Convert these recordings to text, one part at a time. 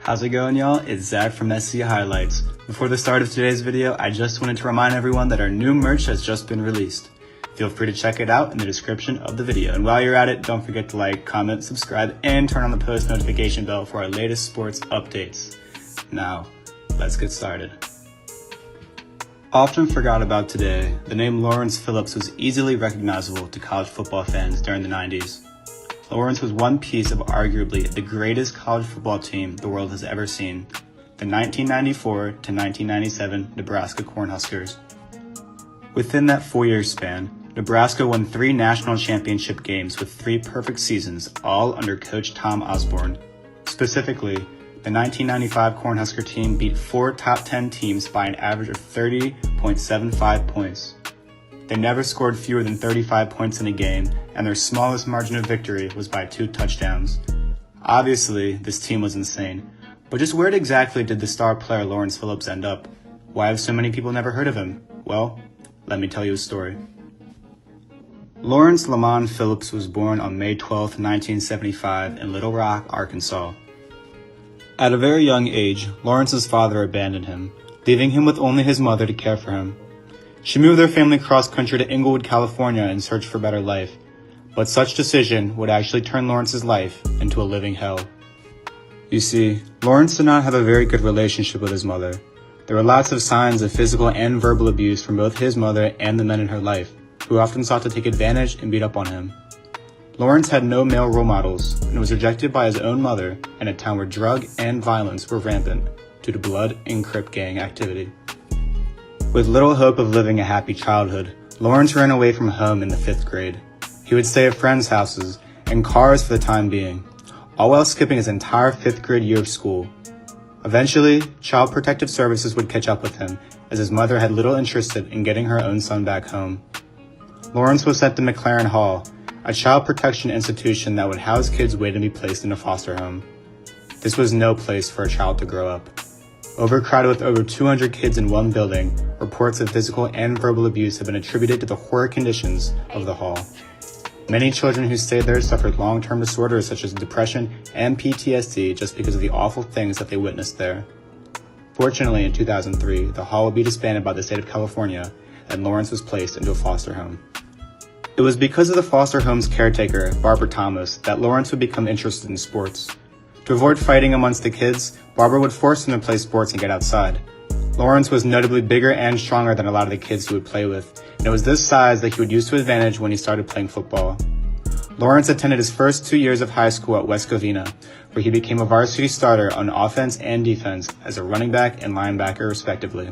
How's it going, y'all? It's Zach from SC Highlights. Before the start of today's video, I just wanted to remind everyone that our new merch has just been released. Feel free to check it out in the description of the video. And while you're at it, don't forget to like, comment, subscribe, and turn on the post notification bell for our latest sports updates. Now, let's get started. Often forgot about today, the name Lawrence Phillips was easily recognizable to college football fans during the 90s. Lawrence was one piece of arguably the greatest college football team the world has ever seen, the 1994 to 1997 Nebraska Cornhuskers. Within that 4-year span, Nebraska won 3 national championship games with 3 perfect seasons, all under coach Tom Osborne. Specifically, the 1995 Cornhusker team beat 4 top 10 teams by an average of 30.75 points. They never scored fewer than 35 points in a game, and their smallest margin of victory was by 2 touchdowns. Obviously, this team was insane. But just where exactly did the star player Lawrence Phillips end up? Why have so many people never heard of him? Well, let me tell you a story. Lawrence Lamont Phillips was born on May 12, 1975 in Little Rock, Arkansas. At a very young age, Lawrence's father abandoned him, leaving him with only his mother to care for him. She moved their family cross-country to Inglewood, California in search for a better life, but such decision would actually turn Lawrence's life into a living hell. You see, Lawrence did not have a very good relationship with his mother. There were lots of signs of physical and verbal abuse from both his mother and the men in her life, who often sought to take advantage and beat up on him. Lawrence had no male role models and was rejected by his own mother in a town where drug and violence were rampant due to blood and Crip gang activity. With little hope of living a happy childhood, Lawrence ran away from home in the 5th grade. He would stay at friends' houses and cars for the time being, all while skipping his entire 5th grade year of school. Eventually, Child Protective Services would catch up with him, as his mother had little interest in getting her own son back home. Lawrence was sent to McLaren Hall, a child protection institution that would house kids waiting to be placed in a foster home. This was no place for a child to grow up. Overcrowded with over 200 kids in one building, reports of physical and verbal abuse have been attributed to the horror conditions of the hall. Many children who stayed there suffered long-term disorders such as depression and PTSD just because of the awful things that they witnessed there. Fortunately, in 2003, the hall would be disbanded by the state of California, and Lawrence was placed into a foster home. It was because of the foster home's caretaker, Barbara Thomas, that Lawrence would become interested in sports. To avoid fighting amongst the kids, Barbara would force him to play sports and get outside. Lawrence was notably bigger and stronger than a lot of the kids he would play with, and it was this size that he would use to advantage when he started playing football. Lawrence attended his first 2 years of high school at West Covina, where he became a varsity starter on offense and defense as a running back and linebacker respectively.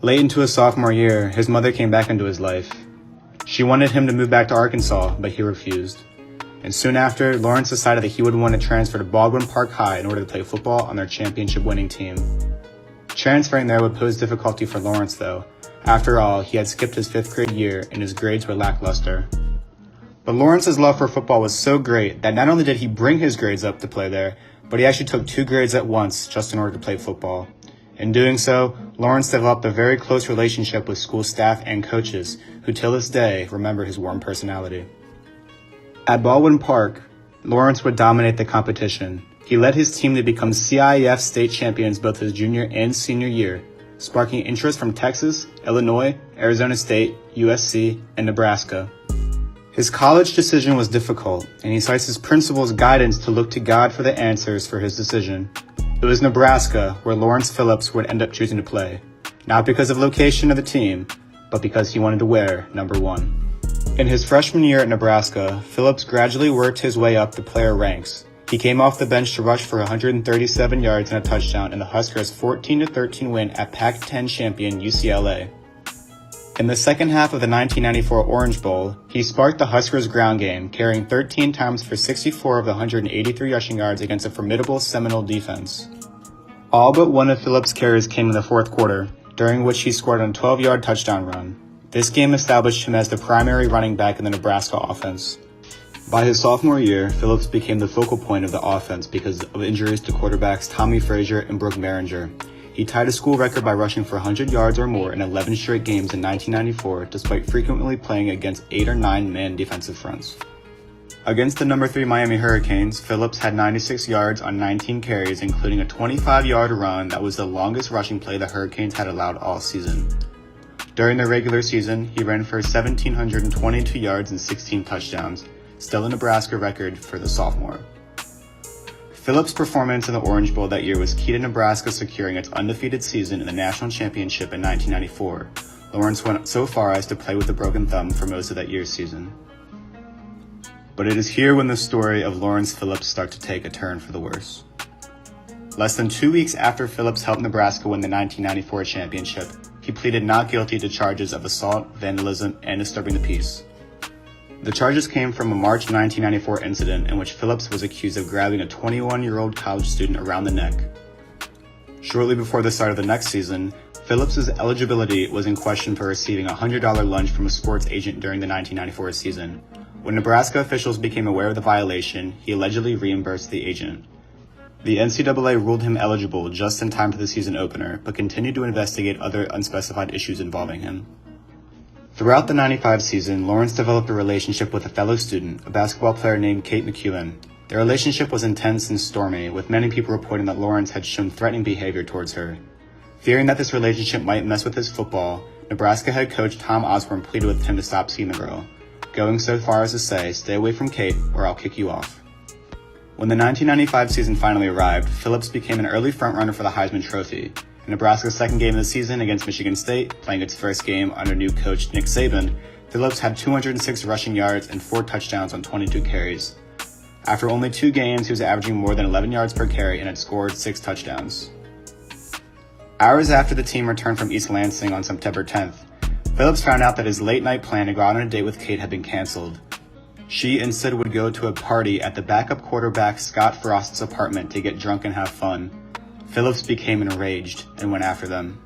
Late into his sophomore year, his mother came back into his life. She wanted him to move back to Arkansas, but he refused. And soon after, Lawrence decided that he would want to transfer to Baldwin Park High in order to play football on their championship-winning team. Transferring there would pose difficulty for Lawrence, though. After all, he had skipped his 5th grade year and his grades were lackluster. But Lawrence's love for football was so great that not only did he bring his grades up to play there, but he actually took 2 grades at once just in order to play football. In doing so, Lawrence developed a very close relationship with school staff and coaches, who till this day remember his warm personality. At Baldwin Park, Lawrence would dominate the competition. He led his team to become CIF state champions both his junior and senior year, sparking interest from Texas, Illinois, Arizona State, USC, and Nebraska. His college decision was difficult, and he cites his principal's guidance to look to God for the answers for his decision. It was Nebraska where Lawrence Phillips would end up choosing to play, not because of location of the team, but because he wanted to wear number 1. In his freshman year at Nebraska, Phillips gradually worked his way up the player ranks. He came off the bench to rush for 137 yards and a touchdown in the Huskers' 14-13 win at Pac-10 champion UCLA. In the second half of the 1994 Orange Bowl, he sparked the Huskers' ground game, carrying 13 times for 64 of the 183 rushing yards against a formidable Seminole defense. All but one of Phillips' carries came in the 4th quarter, during which he scored on a 12-yard touchdown run. This game established him as the primary running back in the Nebraska offense. By his sophomore year, Phillips became the focal point of the offense because of injuries to quarterbacks Tommy Frazier and Brooke Maringer. He tied a school record by rushing for 100 yards or more in 11 straight games in 1994, despite frequently playing against 8 or 9 man defensive fronts. Against the number 3 Miami Hurricanes, Phillips had 96 yards on 19 carries, including a 25-yard run that was the longest rushing play the Hurricanes had allowed all season. During the regular season, he ran for 1,722 yards and 16 touchdowns, still a Nebraska record for the sophomore. Phillips' performance in the Orange Bowl that year was key to Nebraska securing its undefeated season in the national championship in 1994. Lawrence went so far as to play with a broken thumb for most of that year's season. But it is here when the story of Lawrence Phillips starts to take a turn for the worse. Less than 2 weeks after Phillips helped Nebraska win the 1994 championship, he pleaded not guilty to charges of assault, vandalism, and disturbing the peace. The charges came from a March 1994 incident in which Phillips was accused of grabbing a 21-year-old college student around the neck. Shortly before the start of the next season, Phillips' eligibility was in question for receiving a $100 lunch from a sports agent during the 1994 season. When Nebraska officials became aware of the violation, he allegedly reimbursed the agent. The NCAA ruled him eligible just in time for the season opener, but continued to investigate other unspecified issues involving him. Throughout the 95 season, Lawrence developed a relationship with a fellow student, a basketball player named Kate McEwen. Their relationship was intense and stormy, with many people reporting that Lawrence had shown threatening behavior towards her. Fearing that this relationship might mess with his football, Nebraska head coach Tom Osborne pleaded with him to stop seeing the girl, going so far as to say, "Stay away from Kate or I'll kick you off." When the 1995 season finally arrived, Phillips became an early frontrunner for the Heisman Trophy. In Nebraska's second game of the season against Michigan State, playing its first game under new coach Nick Saban, Phillips had 206 rushing yards and 4 touchdowns on 22 carries. After only 2 games, he was averaging more than 11 yards per carry and had scored 6 touchdowns. Hours after the team returned from East Lansing on September 10th, Phillips found out that his late-night plan to go out on a date with Kate had been canceled. She instead would go to a party at the backup quarterback Scott Frost's apartment to get drunk and have fun. Phillips became enraged and went after them.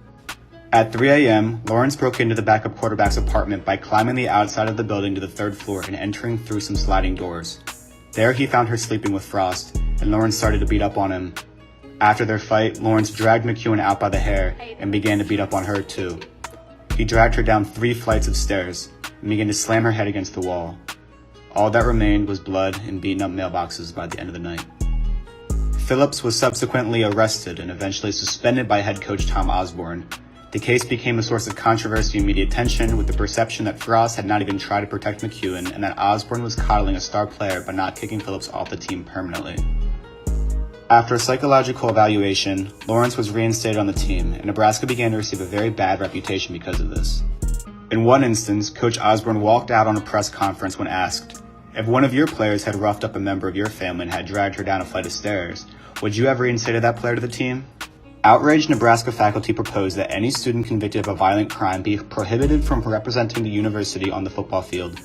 At 3 a.m., Lawrence broke into the backup quarterback's apartment by climbing the outside of the building to the 3rd floor and entering through some sliding doors. There he found her sleeping with Frost, and Lawrence started to beat up on him. After their fight, Lawrence dragged McEwen out by the hair and began to beat up on her too. He dragged her down 3 flights of stairs and began to slam her head against the wall. All that remained was blood and beaten up mailboxes by the end of the night. Phillips was subsequently arrested and eventually suspended by head coach Tom Osborne. The case became a source of controversy and media attention, with the perception that Frost had not even tried to protect McEwen and that Osborne was coddling a star player by not kicking Phillips off the team permanently. After a psychological evaluation, Lawrence was reinstated on the team, and Nebraska began to receive a very bad reputation because of this. In one instance, Coach Osborne walked out on a press conference when asked, "If one of your players had roughed up a member of your family and had dragged her down a flight of stairs, would you have reinstated that player to the team?" Outraged Nebraska faculty proposed that any student convicted of a violent crime be prohibited from representing the university on the football field.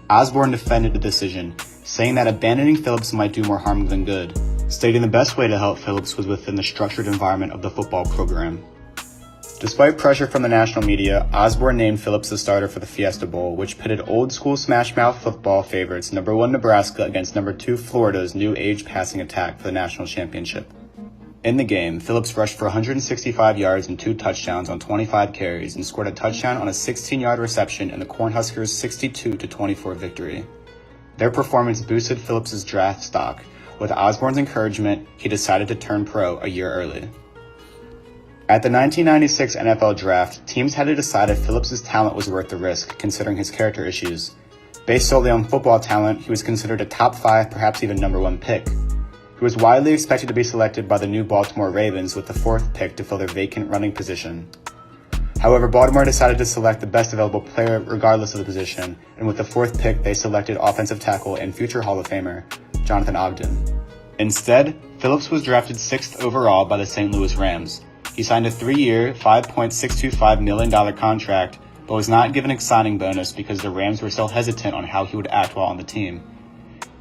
Osborne defended the decision, saying that abandoning Phillips might do more harm than good, stating the best way to help Phillips was within the structured environment of the football program. Despite pressure from the national media, Osborne named Phillips the starter for the Fiesta Bowl, which pitted old-school smash-mouth football favorites number 1 Nebraska against number 2 Florida's new age passing attack for the national championship. In the game, Phillips rushed for 165 yards and 2 touchdowns on 25 carries and scored a touchdown on a 16-yard reception in the Cornhuskers' 62-24 victory. Their performance boosted Phillips' draft stock. With Osborne's encouragement, he decided to turn pro a year early. At the 1996 NFL Draft, teams had to decide if Phillips' talent was worth the risk, considering his character issues. Based solely on football talent, he was considered a top 5, perhaps even number 1 pick. He was widely expected to be selected by the new Baltimore Ravens with the 4th pick to fill their vacant running position. However, Baltimore decided to select the best available player regardless of the position, and with the 4th pick, they selected offensive tackle and future Hall of Famer Jonathan Ogden. Instead, Phillips was drafted 6th overall by the St. Louis Rams. He signed a 3-year, $5.625 million contract, but was not given a signing bonus because the Rams were still hesitant on how he would act while on the team.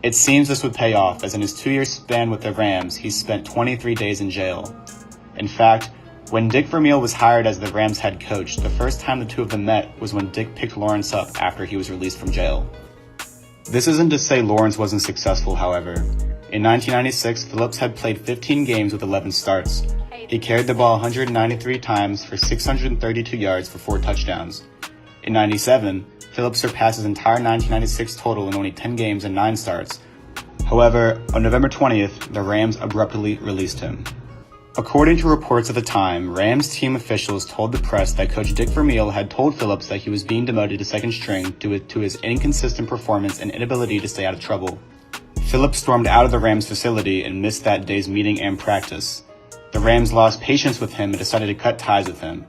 It seems this would pay off, as in his 2-year span with the Rams, he spent 23 days in jail. In fact, when Dick Vermeil was hired as the Rams head coach, the first time the two of them met was when Dick picked Lawrence up after he was released from jail. This isn't to say Lawrence wasn't successful, however. In 1996, Phillips had played 15 games with 11 starts. He carried the ball 193 times for 632 yards for 4 touchdowns. In 97, Phillips surpassed his entire 1996 total in only 10 games and 9 starts. However, on November 20th, the Rams abruptly released him. According to reports at the time, Rams team officials told the press that coach Dick Vermeil had told Phillips that he was being demoted to second string due to his inconsistent performance and inability to stay out of trouble. Phillips stormed out of the Rams facility and missed that day's meeting and practice. The Rams lost patience with him and decided to cut ties with him.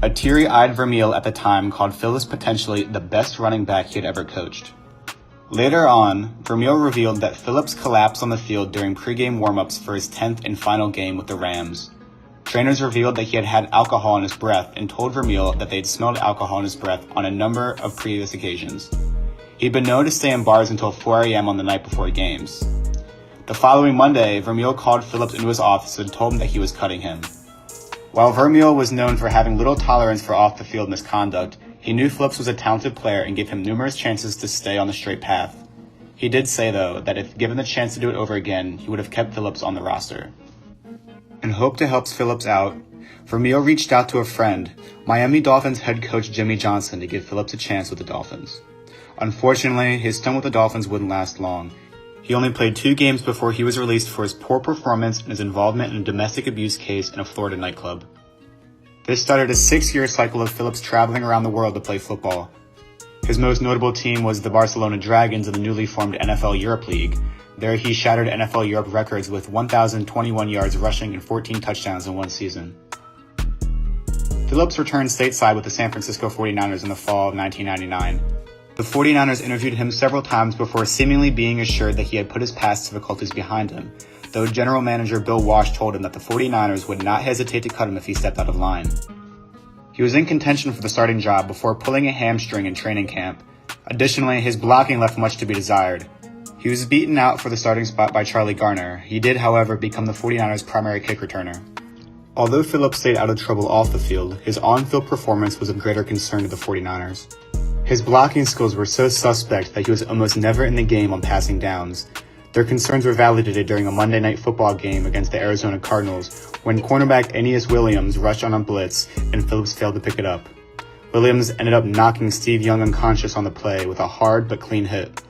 A teary-eyed Vermeil at the time called Phillips potentially the best running back he had ever coached. Later on, Vermeil revealed that Phillips collapsed on the field during pregame warm-ups for his 10th and final game with the Rams. Trainers revealed that he had had alcohol in his breath and told Vermeil that they had smelled alcohol in his breath on a number of previous occasions. He'd been known to stay in bars until 4 a.m. on the night before games. The following Monday, Vermeil called Phillips into his office and told him that he was cutting him. While Vermeil was known for having little tolerance for off-the-field misconduct, he knew Phillips was a talented player and gave him numerous chances to stay on the straight path. He did say, though, that if given the chance to do it over again, he would have kept Phillips on the roster. In hope to help Phillips out, Vermeil reached out to a friend, Miami Dolphins head coach Jimmy Johnson, to give Phillips a chance with the Dolphins. Unfortunately, his stint with the Dolphins wouldn't last long. He only played 2 games before he was released for his poor performance and his involvement in a domestic abuse case in a Florida nightclub. This started a 6-year cycle of Phillips traveling around the world to play football. His most notable team was the Barcelona Dragons in the newly formed NFL Europe League. There he shattered NFL Europe records with 1,021 yards rushing and 14 touchdowns in one season. Phillips returned stateside with the San Francisco 49ers in the fall of 1999. The 49ers interviewed him several times before seemingly being assured that he had put his past difficulties behind him, though general manager Bill Walsh told him that the 49ers would not hesitate to cut him if he stepped out of line. He was in contention for the starting job before pulling a hamstring in training camp. Additionally, his blocking left much to be desired. He was beaten out for the starting spot by Charlie Garner. He did, however, become the 49ers' primary kick returner. Although Phillips stayed out of trouble off the field, his on-field performance was of greater concern to the 49ers. His blocking skills were so suspect that he was almost never in the game on passing downs. Their concerns were validated during a Monday Night Football game against the Arizona Cardinals when cornerback Aeneas Williams rushed on a blitz and Phillips failed to pick it up. Williams ended up knocking Steve Young unconscious on the play with a hard but clean hit.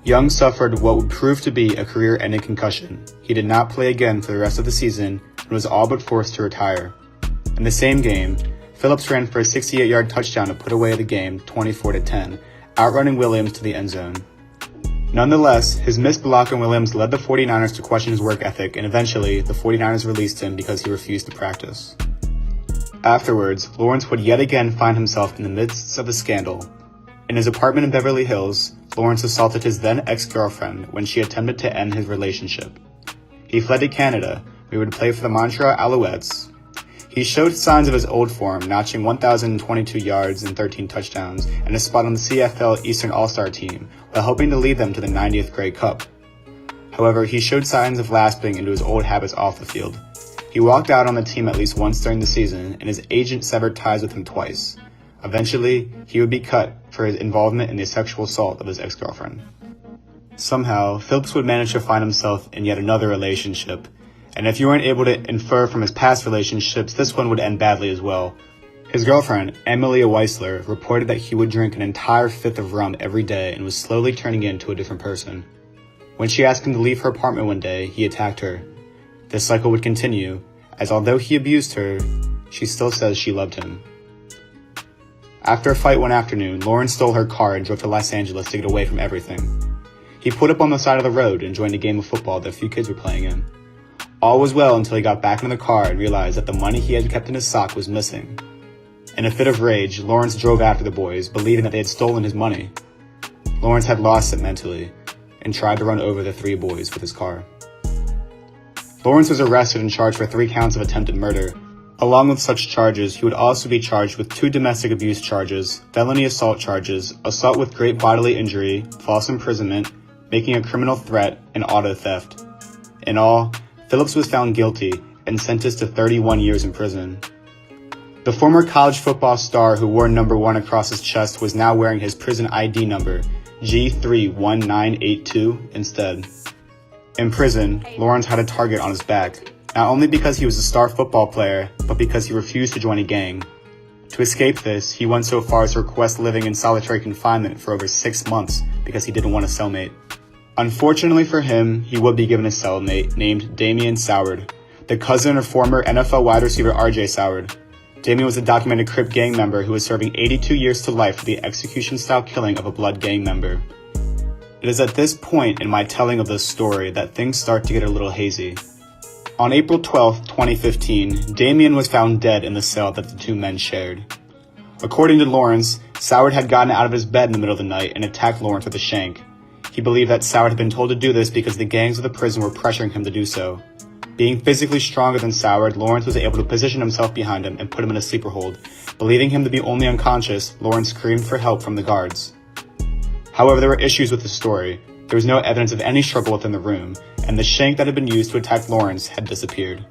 Young suffered what would prove to be a career-ending concussion. He did not play again for the rest of the season and was all but forced to retire. In the same game, Phillips ran for a 68-yard touchdown to put away the game 24-10, outrunning Williams to the end zone. Nonetheless, his missed block on Williams led the 49ers to question his work ethic, and eventually, the 49ers released him because he refused to practice. Afterwards, Lawrence would yet again find himself in the midst of a scandal. In his apartment in Beverly Hills, Lawrence assaulted his then ex-girlfriend when she attempted to end his relationship. He fled to Canada, where he would play for the Montreal Alouettes. He showed signs of his old form, notching 1,022 yards and 13 touchdowns and a spot on the CFL Eastern All-Star team, while helping to lead them to the 90th Grey Cup. However, he showed signs of lapsing into his old habits off the field. He walked out on the team at least once during the season, and his agent severed ties with him twice. Eventually, he would be cut for his involvement in the sexual assault of his ex-girlfriend. Somehow, Phillips would manage to find himself in yet another relationship, and if you weren't able to infer from his past relationships, this one would end badly as well. His girlfriend, Amelia Weisler, reported that he would drink an entire fifth of rum every day and was slowly turning into a different person. When she asked him to leave her apartment one day, he attacked her. This cycle would continue, as although he abused her, she still says she loved him. After a fight one afternoon, Lawrence stole her car and drove to Los Angeles to get away from everything. He pulled up on the side of the road and joined a game of football that a few kids were playing in. All was well until he got back in the car and realized that the money he had kept in his sock was missing. In a fit of rage, Lawrence drove after the boys, believing that they had stolen his money. Lawrence had lost it mentally and tried to run over the 3 boys with his car. Lawrence was arrested and charged for 3 counts of attempted murder. Along with such charges, he would also be charged with 2 domestic abuse charges, felony assault charges, assault with great bodily injury, false imprisonment, making a criminal threat, and auto theft. In all, Phillips was found guilty and sentenced to 31 years in prison. The former college football star who wore number 1 across his chest was now wearing his prison ID number, G31982, instead. In prison, Lawrence had a target on his back, not only because he was a star football player, but because he refused to join a gang. To escape this, he went so far as to request living in solitary confinement for over 6 months because he didn't want a cellmate. Unfortunately for him, he would be given a cellmate named Damian Soward, the cousin of former NFL wide receiver R.J. Soward. Damian was a documented Crip gang member who was serving 82 years to life for the execution-style killing of a blood gang member. It is at this point in my telling of this story that things start to get a little hazy. On April 12, 2015, Damian was found dead in the cell that the two men shared. According to Lawrence, Soward had gotten out of his bed in the middle of the night and attacked Lawrence with a shank. He believed that Soward had been told to do this because the gangs of the prison were pressuring him to do so. Being physically stronger than Soward, Lawrence was able to position himself behind him and put him in a sleeper hold. Believing him to be only unconscious, Lawrence screamed for help from the guards. However, there were issues with the story. There was no evidence of any struggle within the room, and the shank that had been used to attack Lawrence had disappeared.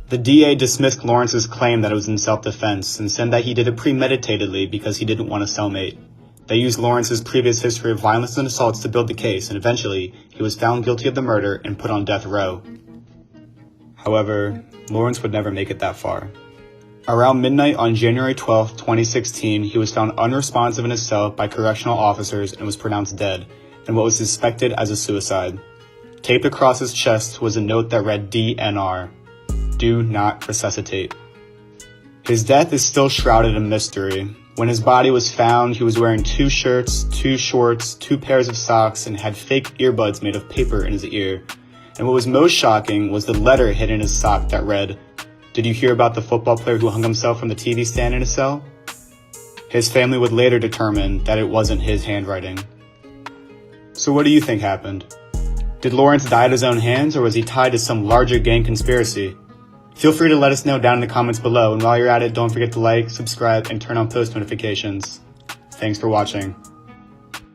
The DA dismissed Lawrence's claim that it was in self-defense and said that he did it premeditatedly because he didn't want a cellmate. They used Lawrence's previous history of violence and assaults to build the case, and eventually, he was found guilty of the murder and put on death row. However, Lawrence would never make it that far. Around midnight on January 12, 2016, he was found unresponsive in his cell by correctional officers and was pronounced dead, in what was suspected as a suicide. Taped across his chest was a note that read DNR, Do Not Resuscitate. His death is still shrouded in mystery. When his body was found, he was wearing 2 shirts, 2 shorts, 2 pairs of socks, and had fake earbuds made of paper in his ear. And what was most shocking was the letter hidden in his sock that read, Did you hear about the football player who hung himself from the TV stand in his cell? His family would later determine that it wasn't his handwriting. So what do you think happened? Did Lawrence die at his own hands, or was he tied to some larger gang conspiracy? Feel free to let us know down in the comments below, and while you're at it, don't forget to like, subscribe, and turn on post notifications. Thanks for watching.